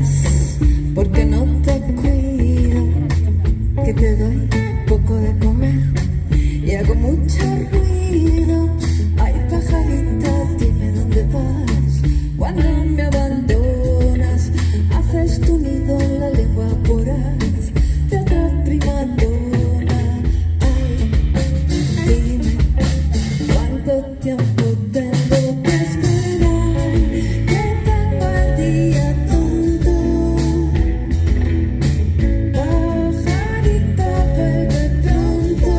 verás, porque no te cuido, que te doy poco de comer y hago mucho ruido. Ay, pajarita, dime dónde vas. Cuando me abandonas, haces tu nido en la lengua voraz de otra prima donna. Ay, dime cuánto tiempo tengo que esperar, que tengo el día tonto. Pajarita, vuelve pronto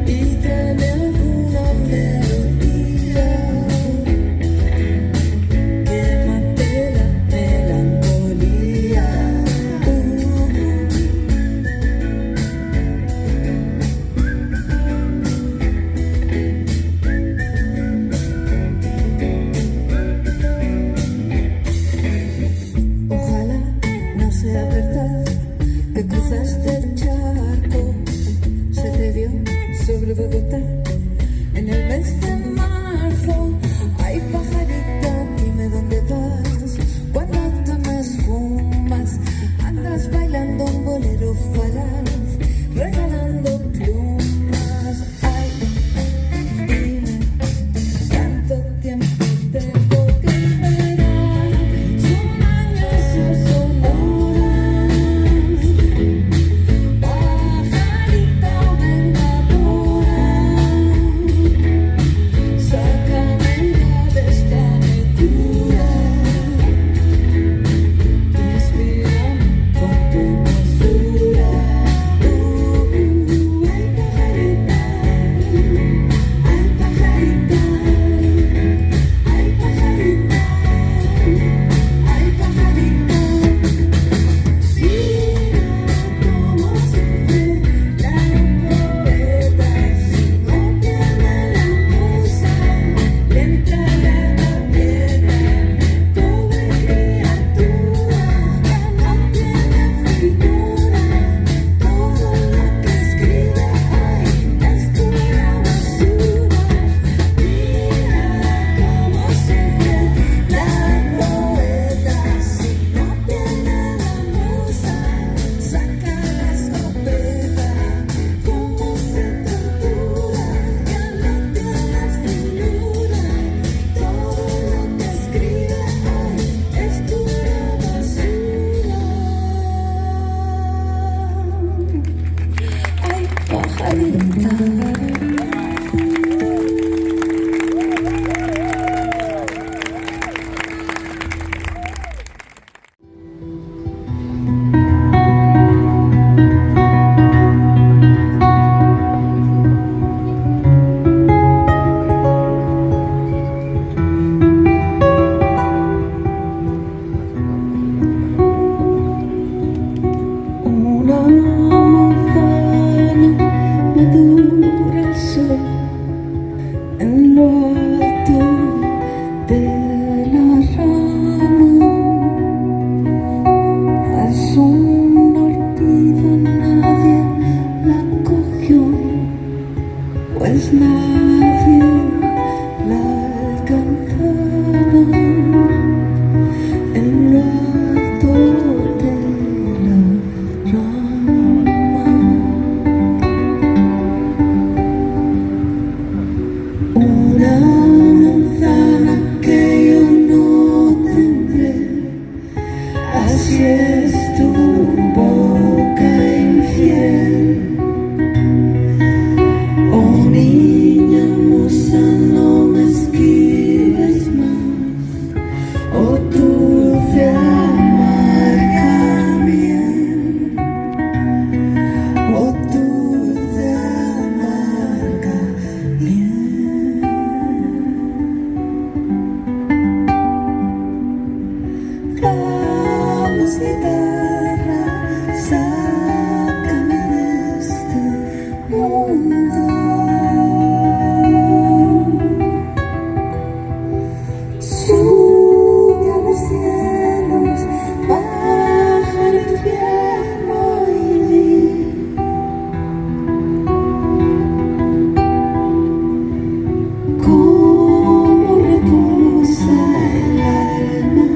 y tráeme alguna melodía que mate la melancolía. Ojalá no sea verdad que cruzaste el charco, se te vio sobre Bogotá en el mes de marzo. Ay, pajarita, dime dónde vas. Cuando tomas fumas, andas bailando un bolero falaz, regalando plumas. Ay, dime cuánto tiempo tengo que esperar. Son años o son horas. Pajarita vengadora, sácame ya de esta aventura. Inspírame con tu hermosura. Ay, pajarita, ay, pajarita, ay, pajarita, ay, pajarita. Mira cómo sufre la poeta si no tiene la musa. Le entrega la piedra, pobre criatura que no tiene figura. Todo lo que escribe ay es pura basura. Mira cómo sufre la poeta si no tiene la musa. Saca la escopeta, cómo se tortura, ya no tiene figura. Todo lo que escribe ay es pura basura. Ay, pajarita. Una manzana madura al sol en lo alto de la rama. Es una orquídea, nadie la cogió, pues nadie la alcanzaba. En lo alto de la rama, una manzana que yo no tendré. Así es tu boca infiel. Oh, niña musa, no me esquives más. Oh, dulce amarga miel. Oh, dulce amarga miel. Vamos, guitarra, sácame de este mundo. Sube a los cielos, baja al infierno y di cómo reposa el alma.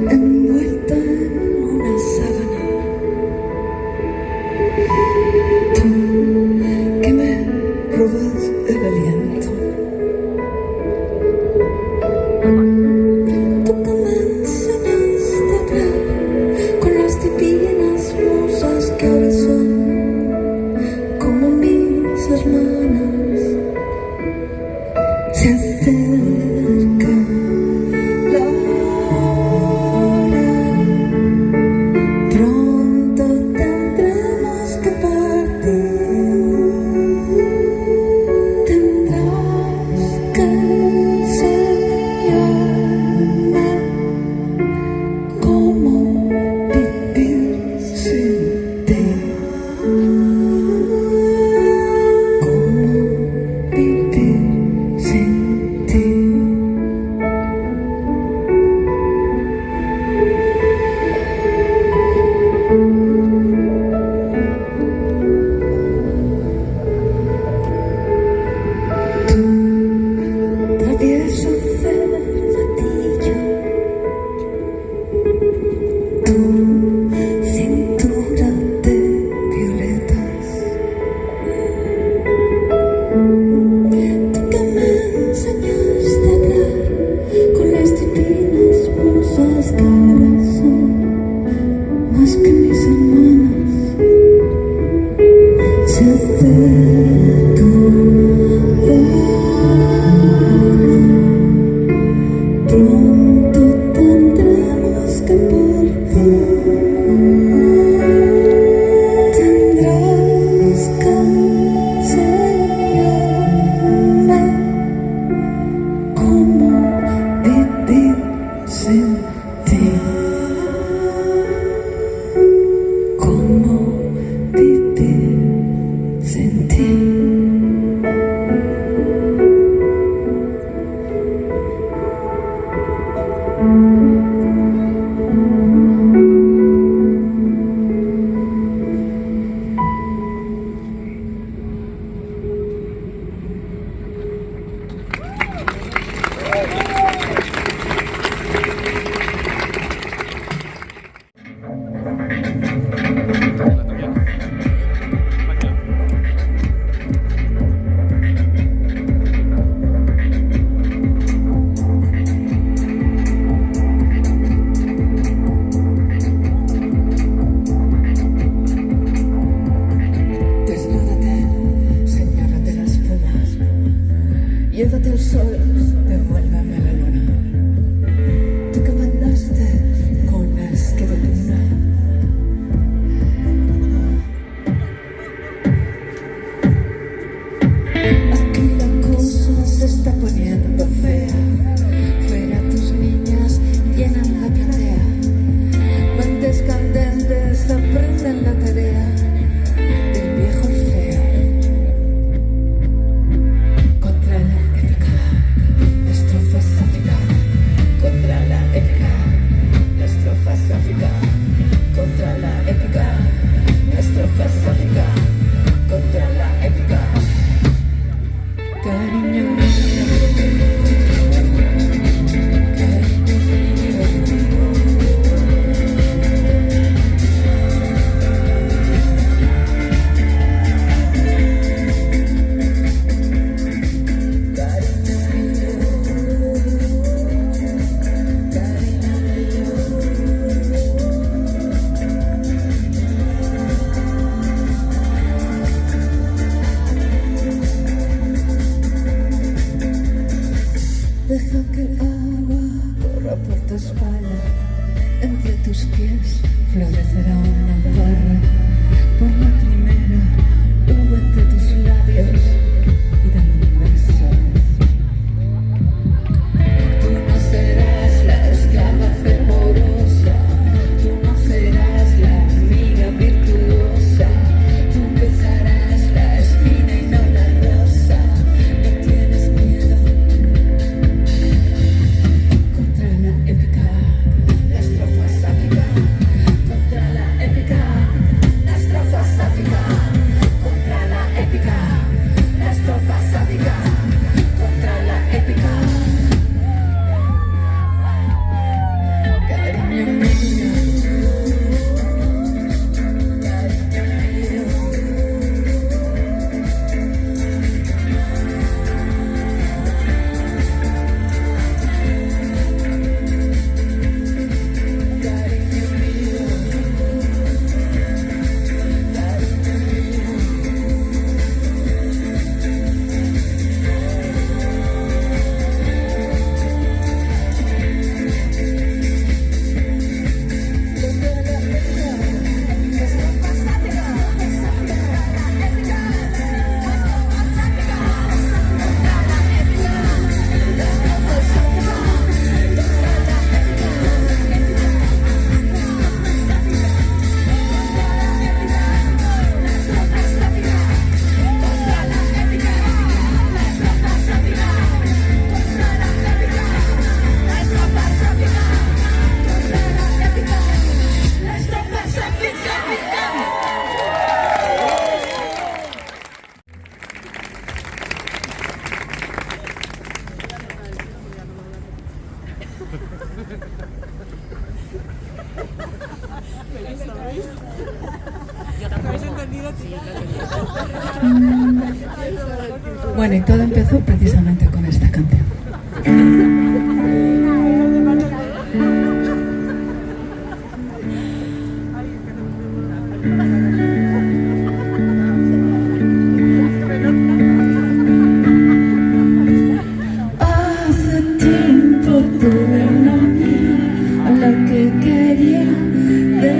envuelta en una sábana, tú que me robas el aliento, tú que me enseñaste a hablar con las divinas musas que ahora son como mis hermanas. Se acerca la hora, pronto tendremos que partir. Tendrás que enseñarme cómo vivir sin ti. Cómo vivir sin ti. Tú, travieso cervatillo, tú, cintura de violetas, tú que me enseñaste a hablar con las divinas musas que ahora son más que mis hermanas. Se acerca la hora, pronto tendremos que partir. Tendrás que enseñarme cómo vivir sin ti. Cómo vivir sin ti. Desnúdate, señora de las plumas, llévate el sol, devuélveme la luna. Tú que mandaste con asque de luna. Aquí la cosa se está poniendo fea. Fuera tus niñas llenan la platea. Mentes candentes aprenden la tarea del viejo Orfeo. Contra la épica, la estrofa sáfica. Contra la épica, la estrofa sáfica. Contra la épica, la estrofa sáfica. Contra la épica. Cariño mío, cariño mío. Deja que el agua corra por tu espalda, entre tus pies florecerá una parra. Pon la primera uva entre tus labios y dame un beso. Tú no serás la esclava fervorosa, tú no serás la amiga virtuosa, tú besarás la espina y no la rosa. No tienes miedo. Contra la épica, la estrofa sáfica. Contra la épica, la estrofa sáfica. Bueno, y todo empezó precisamente con esta canción. Hace tiempo tuve una amiga a la que quería de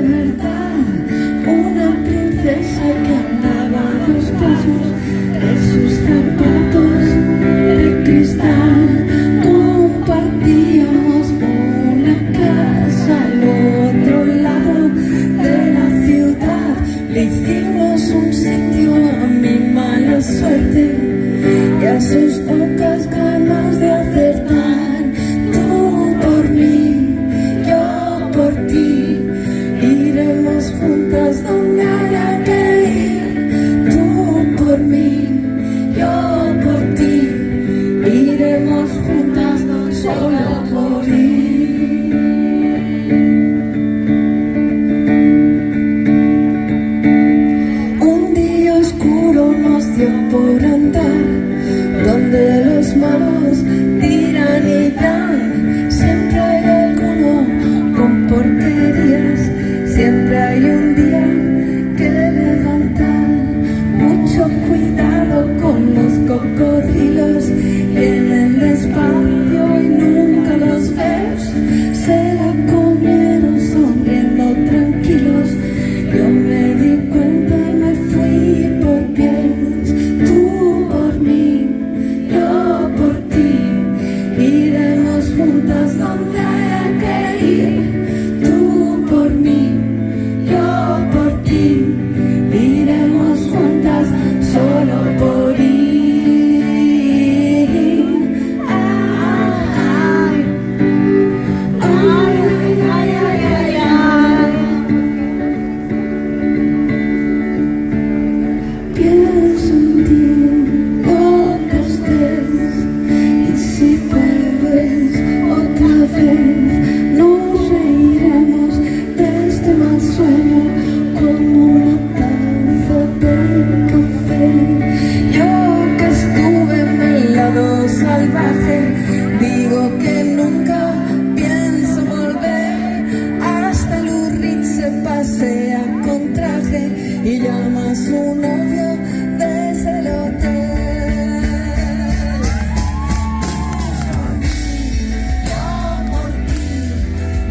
verdad, una princesa que andaba a 2 pasos de sus zapatos de cristal. Compartíamos una casa al otro lado de la ciudad. Le hicimos un sitio a mi mala suerte y a sus pocas ganas de acertar. Tú por mí, yo por ti, iremos juntas donde haya que ir. Tú por mí, yo por ti, iremos juntas solo por ir. Un día oscuro nos dio por andar donde los magos tiran y dan. Siempre hay alguno con porquerías, siempre hay un día que levantar. Mucho cuidado con los cocodrilos, vienen despacio y nunca los ves. Se la comieron sonriendo tranquilos. Yo me di cuenta y me fui por pies. Tú por mí, yo por ti, iremos juntas donde haya que ir. Tú por mí, yo por ti, iremos juntas solo por ir. Ay, ay, ay, ay, ay, ay, ay. Pienso en ti donde estés, y si vuelves otra vez nos reiremos de este mal sueño como una taza de café. Yo que estuve en el lado salvaje, digo que nunca pienso volver. Hasta Lurrit se pasea con traje y llama a su novio desde el hotel. Yo por ti,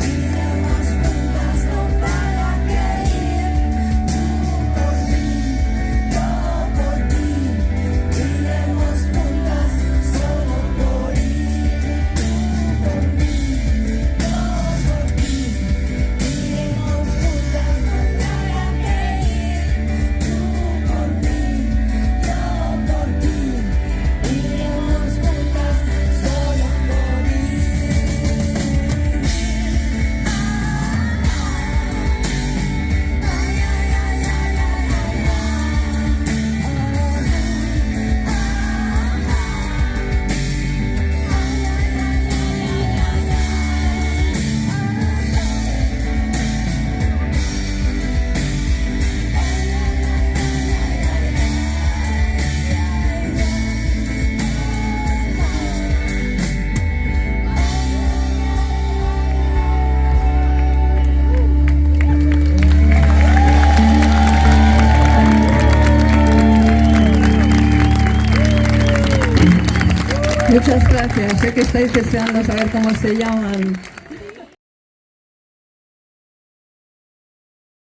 iremos juntas donde haya que ir. Tú por mí, yo por ti, iremos juntas solo por ir. Tú por mí, yo por ti, iremos juntas donde haya que ir. Tú por mí, yo por ti, iremos juntas solo por ir. Muchas gracias. Sé que estáis deseando saber cómo se llaman